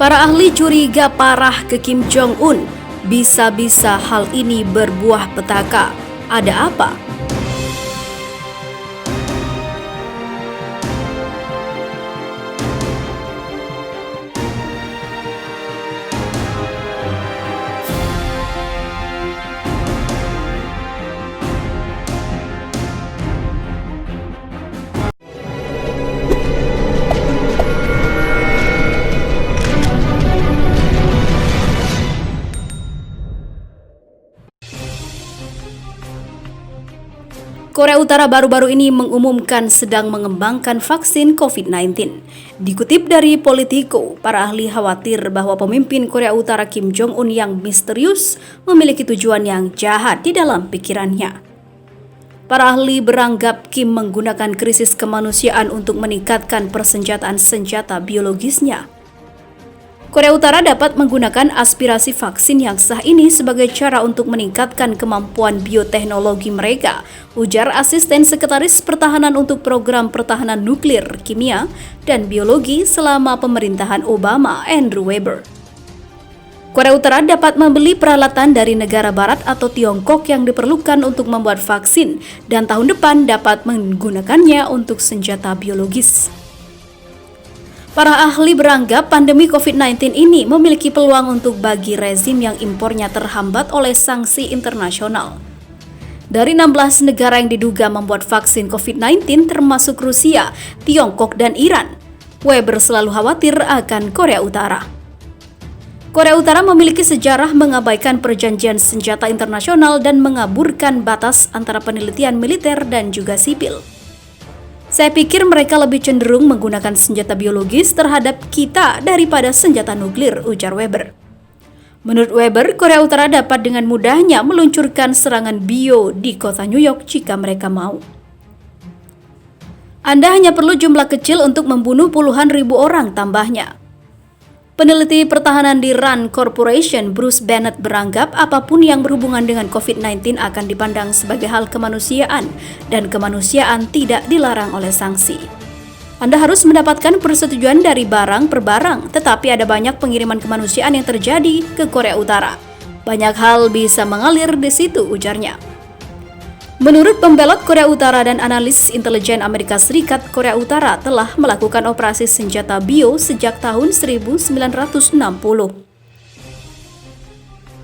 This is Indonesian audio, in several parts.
Para ahli curiga parah ke Kim Jong-un. Bisa-bisa hal ini berbuah petaka. Ada apa? Korea Utara baru-baru ini mengumumkan sedang mengembangkan vaksin COVID-19. Dikutip dari Politico, para ahli khawatir bahwa pemimpin Korea Utara Kim Jong-un yang misterius memiliki tujuan yang jahat di dalam pikirannya. Para ahli beranggap Kim menggunakan krisis kemanusiaan untuk meningkatkan persenjataan senjata biologisnya. Korea Utara dapat menggunakan aspirasi vaksin yang sah ini sebagai cara untuk meningkatkan kemampuan bioteknologi mereka, ujar asisten sekretaris pertahanan untuk program pertahanan nuklir, kimia, dan biologi selama pemerintahan Obama, Andrew Weber. Korea Utara dapat membeli peralatan dari negara barat atau Tiongkok yang diperlukan untuk membuat vaksin, dan tahun depan dapat menggunakannya untuk senjata biologis. Para ahli beranggap pandemi COVID-19 ini memiliki peluang untuk bagi rezim yang impornya terhambat oleh sanksi internasional. Dari 16 negara yang diduga membuat vaksin COVID-19 termasuk Rusia, Tiongkok, dan Iran, Weber selalu khawatir akan Korea Utara. Korea Utara memiliki sejarah mengabaikan perjanjian senjata internasional dan mengaburkan batas antara penelitian militer dan juga sipil. Saya pikir mereka lebih cenderung menggunakan senjata biologis terhadap kita daripada senjata nuklir, ujar Weber. Menurut Weber, Korea Utara dapat dengan mudahnya meluncurkan serangan bio di kota New York jika mereka mau. Anda hanya perlu jumlah kecil untuk membunuh puluhan ribu orang, tambahnya. Peneliti pertahanan di RAND Corporation, Bruce Bennett, beranggap apapun yang berhubungan dengan COVID-19 akan dipandang sebagai hal kemanusiaan, dan kemanusiaan tidak dilarang oleh sanksi. Anda harus mendapatkan persetujuan dari barang per barang, tetapi ada banyak pengiriman kemanusiaan yang terjadi ke Korea Utara. Banyak hal bisa mengalir di situ, ujarnya. Menurut pembelot Korea Utara dan analis intelijen Amerika Serikat, Korea Utara telah melakukan operasi senjata bio sejak tahun 1960.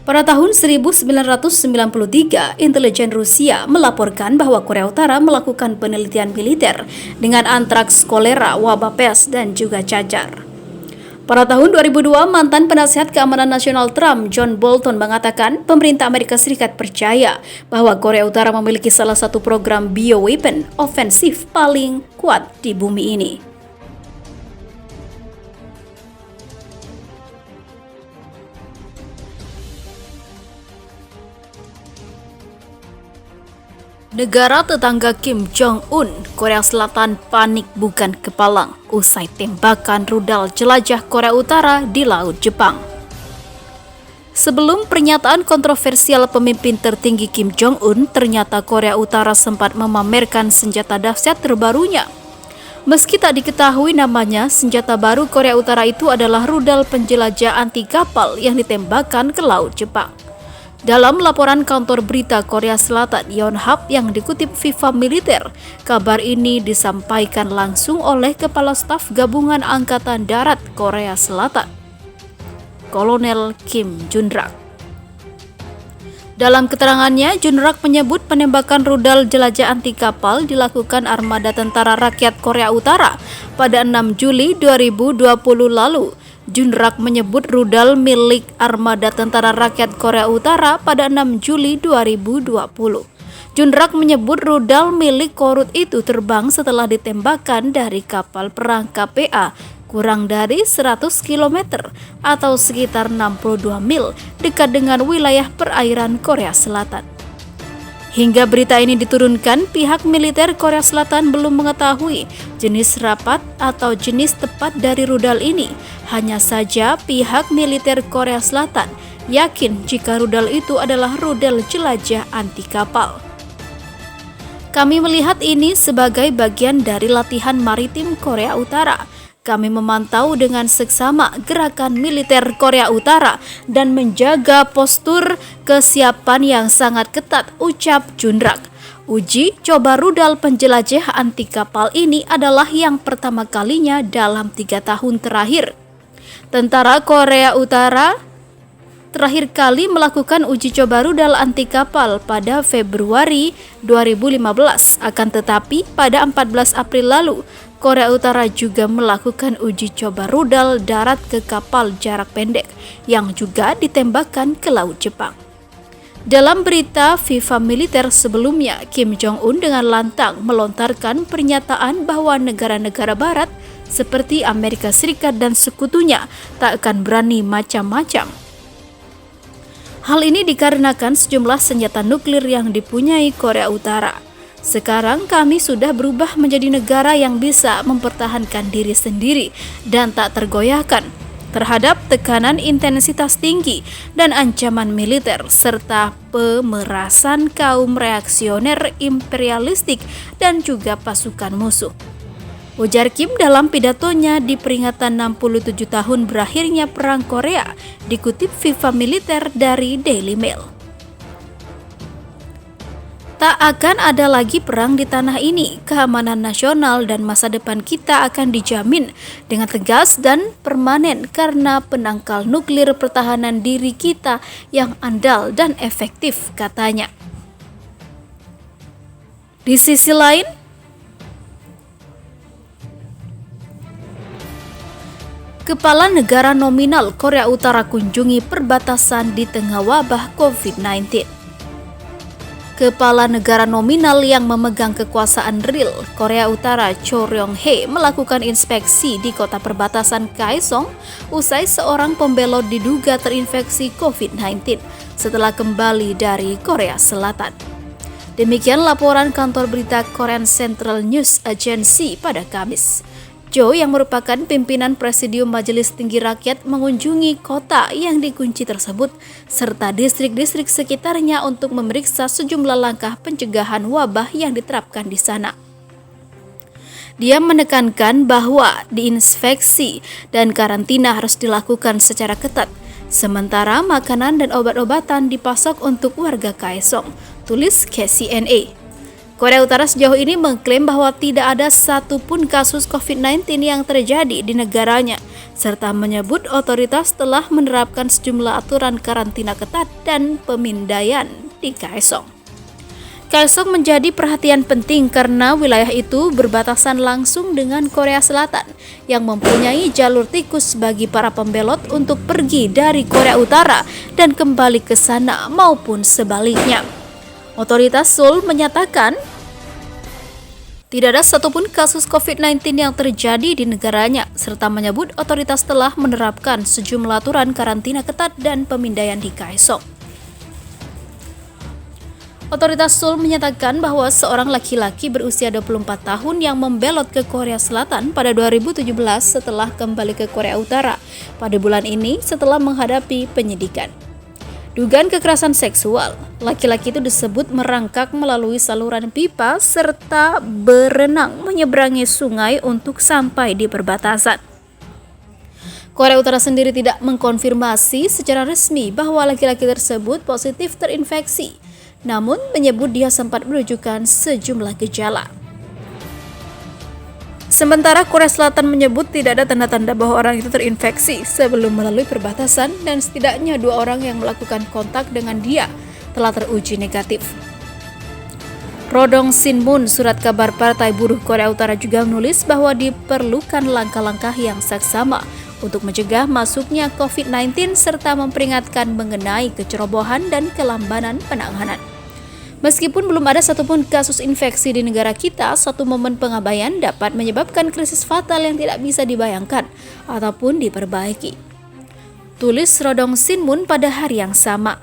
Pada tahun 1993, intelijen Rusia melaporkan bahwa Korea Utara melakukan penelitian militer dengan antraks, kolera, wabah pes, dan juga cacar. Pada tahun 2002, mantan penasihat keamanan nasional Trump, John Bolton, mengatakan pemerintah Amerika Serikat percaya bahwa Korea Utara memiliki salah satu program bioweapon ofensif paling kuat di bumi ini. Negara tetangga Kim Jong-un, Korea Selatan panik bukan kepalang usai tembakan rudal jelajah Korea Utara di Laut Jepang. Sebelum pernyataan kontroversial pemimpin tertinggi Kim Jong-un, ternyata Korea Utara sempat memamerkan senjata dahsyat terbarunya. Meski tak diketahui namanya, senjata baru Korea Utara itu adalah rudal penjelajah anti kapal yang ditembakkan ke Laut Jepang. Dalam laporan kantor berita Korea Selatan Yonhap yang dikutip Viva Militer, kabar ini disampaikan langsung oleh Kepala Staf Gabungan Angkatan Darat Korea Selatan, Kolonel Kim Junrak. Dalam keterangannya, Junrak menyebut penembakan rudal jelajah anti kapal dilakukan Armada Tentara Rakyat Korea Utara pada 6 Juli 2020 lalu. Junrak menyebut rudal milik Armada Tentara Rakyat Korea Utara pada 6 Juli 2020. Junrak menyebut rudal milik Korut itu terbang setelah ditembakkan dari kapal perang KPA kurang dari 100 km atau sekitar 62 mil dekat dengan wilayah perairan Korea Selatan. Hingga berita ini diturunkan, pihak militer Korea Selatan belum mengetahui jenis rapat atau jenis tepat dari rudal ini. Hanya saja pihak militer Korea Selatan yakin jika rudal itu adalah rudal jelajah anti kapal. Kami melihat ini sebagai bagian dari latihan maritim Korea Utara. Kami memantau dengan seksama gerakan militer Korea Utara dan menjaga postur kesiapan yang sangat ketat, ucap Junrak. Uji coba rudal penjelajah anti kapal ini adalah yang pertama kalinya dalam 3 tahun terakhir. Tentara Korea Utara terakhir kali melakukan uji coba rudal anti kapal pada Februari 2015. Akan tetapi pada 14 April lalu, Korea Utara juga melakukan uji coba rudal darat ke kapal jarak pendek yang juga ditembakkan ke Laut Jepang. Dalam berita FIFA militer sebelumnya, Kim Jong-un dengan lantang melontarkan pernyataan bahwa negara-negara barat seperti Amerika Serikat dan sekutunya tak akan berani macam-macam. Hal ini dikarenakan sejumlah senjata nuklir yang dipunyai Korea Utara. Sekarang kami sudah berubah menjadi negara yang bisa mempertahankan diri sendiri dan tak tergoyahkan terhadap tekanan intensitas tinggi dan ancaman militer serta pemerasan kaum reaksioner imperialistik dan juga pasukan musuh. Ujar Kim dalam pidatonya di peringatan 67 tahun berakhirnya Perang Korea, dikutip FIFA militer dari Daily Mail. Tak akan ada lagi perang di tanah ini. Keamanan nasional dan masa depan kita akan dijamin dengan tegas dan permanen karena penangkal nuklir pertahanan diri kita yang andal dan efektif, katanya. Di sisi lain, Kepala negara nominal Korea Utara kunjungi perbatasan di tengah wabah COVID-19. Kepala negara nominal yang memegang kekuasaan real Korea Utara Cho Ryong-hae melakukan inspeksi di kota perbatasan Kaesong usai seorang pembelot diduga terinfeksi COVID-19 setelah kembali dari Korea Selatan. Demikian laporan kantor berita Korean Central News Agency pada Kamis. Cho yang merupakan pimpinan Presidium Majelis Tinggi Rakyat mengunjungi kota yang dikunci tersebut serta distrik-distrik sekitarnya untuk memeriksa sejumlah langkah pencegahan wabah yang diterapkan di sana. Dia menekankan bahwa diinspeksi dan karantina harus dilakukan secara ketat, sementara makanan dan obat-obatan dipasok untuk warga Kaesong, tulis KCNA. Korea Utara sejauh ini mengklaim bahwa tidak ada satupun kasus COVID-19 yang terjadi di negaranya, serta menyebut otoritas telah menerapkan sejumlah aturan karantina ketat dan pemindaian di Kaesong. Kaesong menjadi perhatian penting karena wilayah itu berbatasan langsung dengan Korea Selatan yang mempunyai jalur tikus bagi para pembelot untuk pergi dari Korea Utara dan kembali ke sana maupun sebaliknya. Otoritas Seoul menyatakan tidak ada satupun kasus COVID-19 yang terjadi di negaranya, serta menyebut otoritas telah menerapkan sejumlah aturan karantina ketat dan pemindaian di Kaesong. Otoritas Seoul menyatakan bahwa seorang laki-laki berusia 24 tahun yang membelot ke Korea Selatan pada 2017 setelah kembali ke Korea Utara pada bulan ini setelah menghadapi penyidikan. Dugaan kekerasan seksual, laki-laki itu disebut merangkak melalui saluran pipa serta berenang menyeberangi sungai untuk sampai di perbatasan. Korea Utara sendiri tidak mengkonfirmasi secara resmi bahwa laki-laki tersebut positif terinfeksi, namun menyebut dia sempat menunjukkan sejumlah gejala. Sementara Korea Selatan menyebut tidak ada tanda-tanda bahwa orang itu terinfeksi sebelum melalui perbatasan dan setidaknya 2 orang yang melakukan kontak dengan dia telah teruji negatif. Rodong Sinmun, surat kabar Partai Buruh Korea Utara juga menulis bahwa diperlukan langkah-langkah yang saksama untuk mencegah masuknya COVID-19 serta memperingatkan mengenai kecerobohan dan kelambanan penanganan. Meskipun belum ada satupun kasus infeksi di negara kita, satu momen pengabaian dapat menyebabkan krisis fatal yang tidak bisa dibayangkan ataupun diperbaiki. Tulis Rodong Sinmun pada hari yang sama.